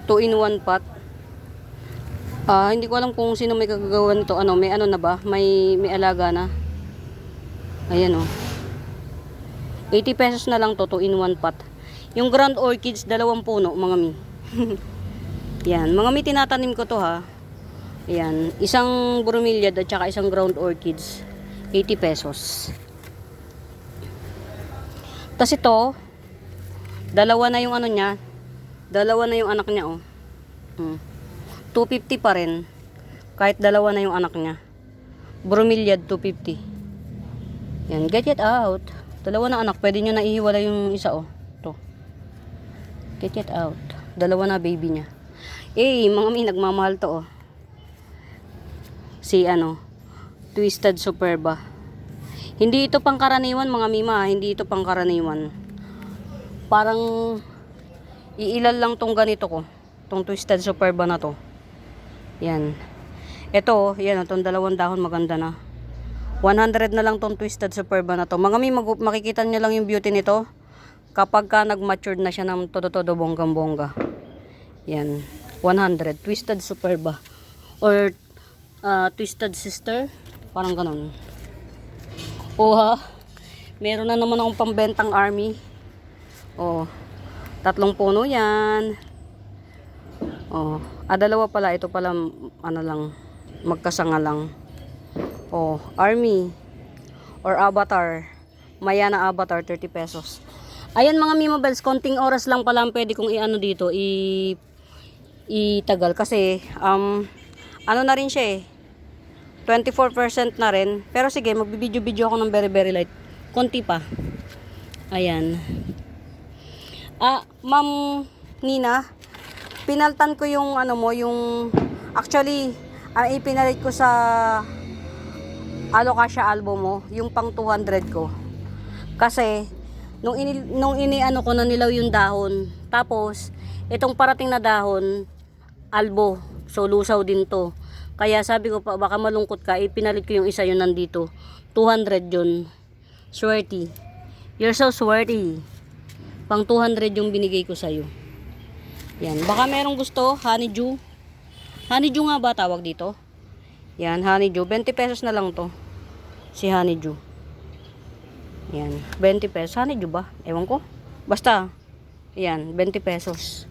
2-in-1 pot. Hindi ko alam kung sino may kagagawa nito. May ano na ba? May alaga na. Ayan oh. 80 pesos na lang to, 2-in-1 pot. Yung ground orchids, 2 puno mga mi. Yan, mga mi, tinatanim ko to ha. Ayan, isang bromeliad at saka isang ground orchids. 80 pesos. Tas ito, dalawa na yung ano niya. Dalawa na yung anak niya oh. 250 pa rin. Kahit dalawa na yung anak niya. Bromeliad 250. Yan, get it out. Dalawa na anak, pwede nyo na ihiwala yung isa oh. To. Get it out. Dalawa na baby niya. Mga mi, nagmamahal to oh. Si Twisted Superba. Hindi ito pangkaraniwan mga mima, hindi ito pangkaraniwan. Parang iilal lang tong ganito ko. Tong Twisted Superba na to. Yan. Ito, yan, itong 2 dahon maganda na. 100 na lang tong Twisted Superba na to. Mga mi, makikita nyo lang yung beauty nito kapag ka nag-matured na siya ng todo-todo bonggang-bongga. Yan. 100. Twisted Superba. Or Twisted Sister. Parang ganun. Meron na naman akong pambentang army. 3 puno yan. 2 pala. Ito pala, lang. Magkasanga lang. Army. Or Avatar. Mayana Avatar, 30 pesos. Ayan mga Mima Bells, konting oras lang pala pwede kong dito. Itagal. Kasi, na rin siya 24% na rin. Pero sige, magbibideo-video ako ng very light. Konti pa. Ayan. Ma'am Nina, pinaltan ko yung actually, ipinalit ko sa Alocasia album mo, yung pang 200 ko. Kasi, nung ko na nilaw yung dahon. Tapos, itong parating na dahon, albo. So, lusaw din to. Kaya sabi ko pa, baka malungkot ka, ipinalit ko yung isa yun nandito. 200 yun. Swerte. You're so sweaty. Pang 200 yung binigay ko sa'yo. Yan. Baka merong gusto. Honeydew. Honeydew nga ba tawag dito? Yan. Honeydew. 20 pesos na lang to. Si honeydew. Yan. 20 pesos. Honeydew ba? Ewan ko. Basta. Yan. 20 pesos.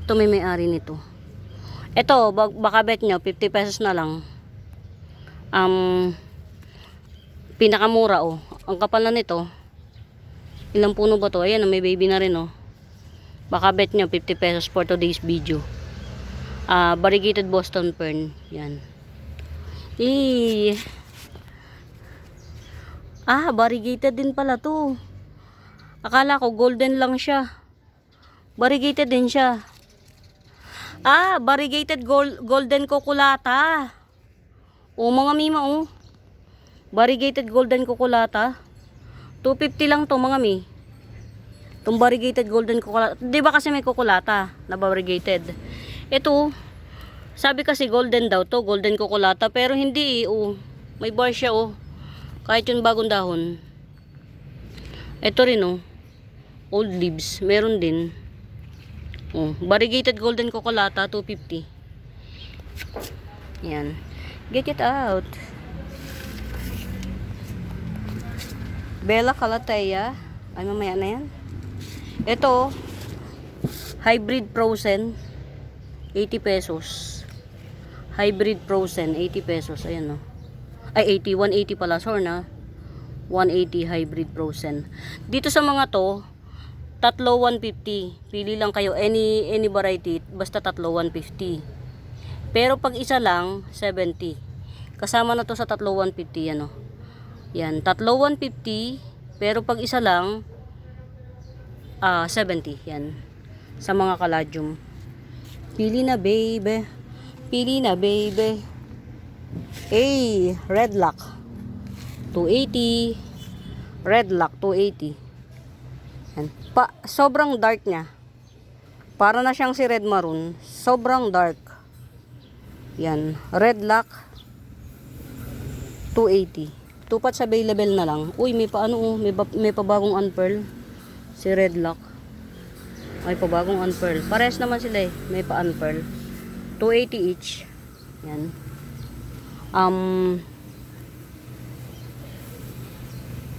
Ito may-ari nito. Ito. Baka bet nyo. 50 pesos na lang. Pinakamura oh. Ang kapal na nito. Ilang puno ba to? Ayan, may baby na rin oh. Baka bet nyo 50 pesos for today's video. Variegated Boston Fern. Yan. Variegated din pala to. Akala ko golden lang siya. Variegated din siya. Variegated golden coculata. Mga mima oh. Variegated golden coculata. 250 lang to mga mi. Itong variegated golden coculata. Di ba kasi may coculata na variegated? Ito, sabi kasi golden daw to, golden coculata. Pero hindi may bar siya oh. Kahit yung bagong dahon. Ito rin oh. Old leaves. Meron din. Variegated golden coculata, 250. Yan. Get it out. Bella Calathea. Ay, mamaya na yan. Ito, hybrid frozen. 80 pesos. Hybrid frozen, 80 pesos. Ayan, no. Ay, 180 pala. Sorry na. 180 hybrid frozen. Dito sa mga to, tatlo 150. Pili lang kayo. Any variety. Basta tatlo 150. Pero pag isa lang, 70. Kasama na to sa tatlo 150. Yan, no. Yan, tatlo 150, pero pag isa lang 70. Yan. Sa mga caladium. Pili na baby. Pili na baby. Red lock 280. Red lock 280. Yan. Sobrang dark niya. Para na siyang si red maroon. Sobrang dark. Yan, red lock 280. Tupat sa available na lang. Uy, may pabagong unpearl. Si red lock. May pabagong unpearl. Pares naman sila eh. May pa unpearl. 280 each. Yan.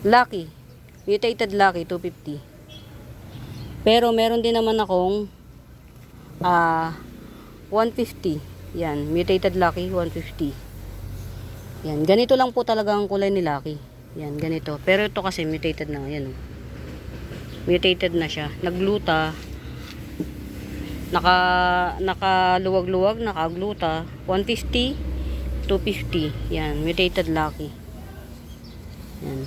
Lucky. Mutated lucky 250. Pero meron din naman akong 150. Yan, mutated lucky 150. Yan, ganito lang po talaga ang kulay ni Lucky. Yan, ganito. Pero ito kasi mutated na. Yan. Mutated na siya. Nagluta. Nakaluwag-luwag, nakagluta. 150, 250. Yan, mutated Lucky. Yan.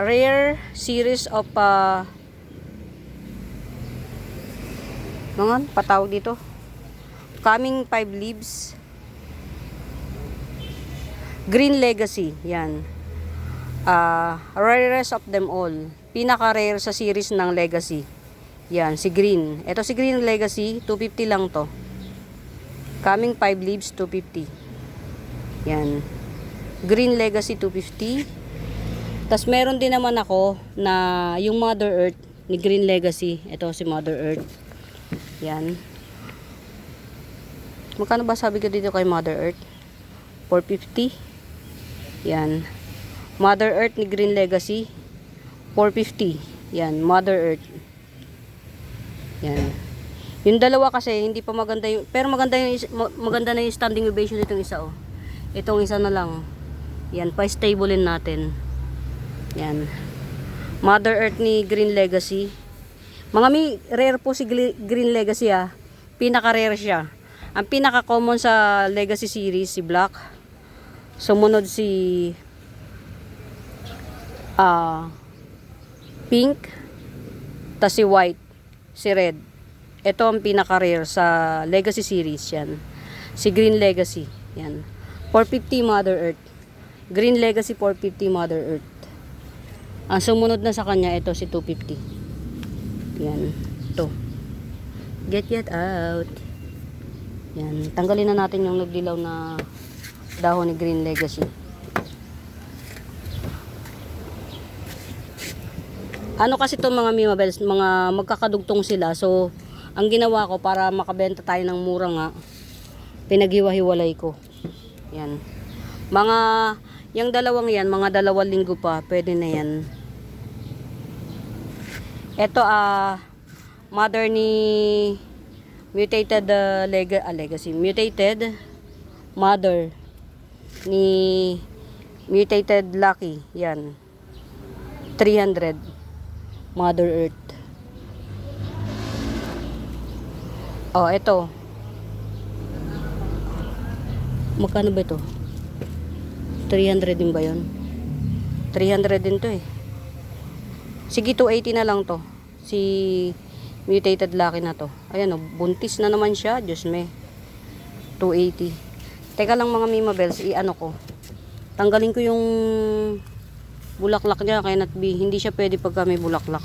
Rare series of mga patawag dito. Coming 5 leaves. Green Legacy. Yan. Rarest of them all. Pinaka-rare sa series ng Legacy. Yan, si Green. Ito si Green Legacy, 250 lang to. Coming 5 leaves, 250. Yan. Green Legacy, 250. Tas meron din naman ako na yung Mother Earth ni Green Legacy. Ito si Mother Earth. Yan. Magkano ba sabi ko dito kay Mother Earth? 450. Yan. Mother Earth ni Green Legacy. 450. Yan. Mother Earth. Yan. Yung dalawa kasi hindi pa maganda yung, pero maganda na yung standing ovation nitong isa oh. Itong isa na lang. Yan. Pa-stablein natin. Yan. Mother Earth ni Green Legacy. Mga rare po si Green Legacy ah. Pinaka-rare siya. Ang pinaka-common sa Legacy series, si Black. Sumunod si Pink. Tas si White. Si Red. Ito ang pinaka-rare sa Legacy series. Yan. Si Green Legacy. Yan. 450 Mother Earth. Green Legacy 450 Mother Earth. Ang sumunod na sa kanya, ito si 250. Yan. Ito. Get out. Yan, tanggalin na natin yung nagdilaw na Dahon ni Green Legacy. Ano kasi to mga Mima Bells, mga magkakadugtong sila. So, ang ginawa ko para makabenta tayo ng mura nga, pinaghiwa-hiwalay ko. Yan. Mga, yung dalawang yan, mga 2 linggo pa, pwede na yan. Ito, mother ni mutated legacy. Mutated mother ni mutated lucky. Yan. 300. Mother Earth. Oh, ito. Magkano ba ito? 300 din ba yun? 300 din to eh. Sige, 280 na lang to. Si mutated lucky na to. Ayan oh, buntis na naman siya. Diyos me. 280. Teka lang mga Mima Bells, i-ano ko. Tanggalin ko yung bulaklak niya kaya hindi siya pwede pagka may bulaklak.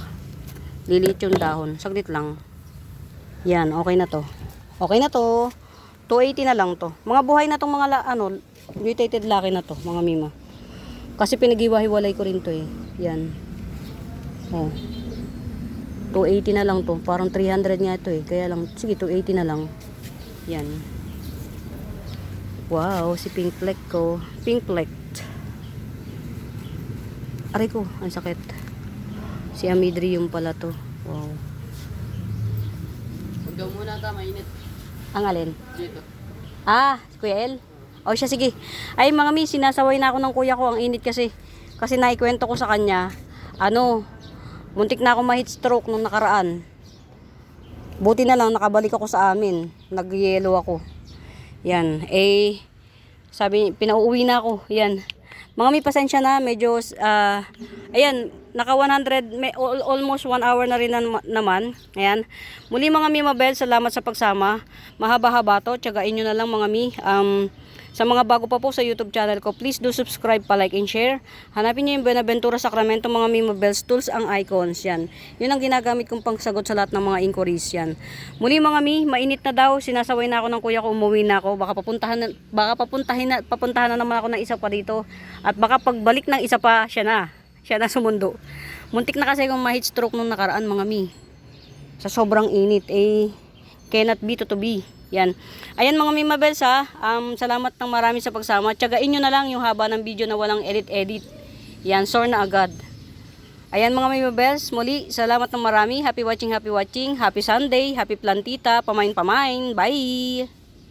Liliit yung dahon. Saglit lang. Yan, okay na to. Okay na to. 280 na lang to. Mga buhay na tong mga mutated lucky na to, mga Mima. Kasi pinaghiwa-hiwalay ko rin to eh. Yan. Oh. 280 na lang to. Parang 300 nga ito eh. Kaya lang, sige 280 na lang. Yan. Wow, si Pink Fleck ko. Pink Fleck. Aray ko, ang sakit. Si Amidrium pala to. Wow.
Huwag daw muna ta, mainit.
Ang alin?
Dito.
Kuya El? O siya, sige. Ay mga mi, sinasaway na ako ng kuya ko. Ang init kasi. Kasi naikwento ko sa kanya. Muntik na ako ma-heat stroke nung nakaraan. Buti na lang nakabalik ako sa amin. Nag-yelo ako. Yan. Sabi, pinauuwi na ako. Yan. Mga may pasensya na, medyo, ayan, naka 100, almost 1 hour na rin naman. Ayan. Muli mga Mima Bells, salamat sa pagsama. Mahaba-haba to, tiyagain nyo na lang mga mi. Sa mga bago pa po sa YouTube channel ko, please do subscribe, pa-like and share. Hanapin nyo yung Buenaventura Sacramento mga Mima Bells tools, ang icons. Yan. Yun ang ginagamit kong pangsagot sa lahat ng mga inquiries. Yan. Muli mga mi, mainit na daw. Sinasaway na ako ng kuya ko, umuwi na ako. Baka papuntahan na naman ako ng isa pa dito. At baka pagbalik ng isa pa, siya na sumundo. Muntik na kasi kung ma-heat stroke nung nakaraan mga mi. Sa sobrang init, cannot be to be. Yan. Ayan mga Mima Bells ha. Salamat ng marami sa pagsama. Tiyagain nyo na lang yung haba ng video na walang edit. Yan, sore na agad. Ayan mga Mima Bells, muli, salamat ng marami. Happy watching. Happy Sunday. Happy plantita. Pamain. Bye!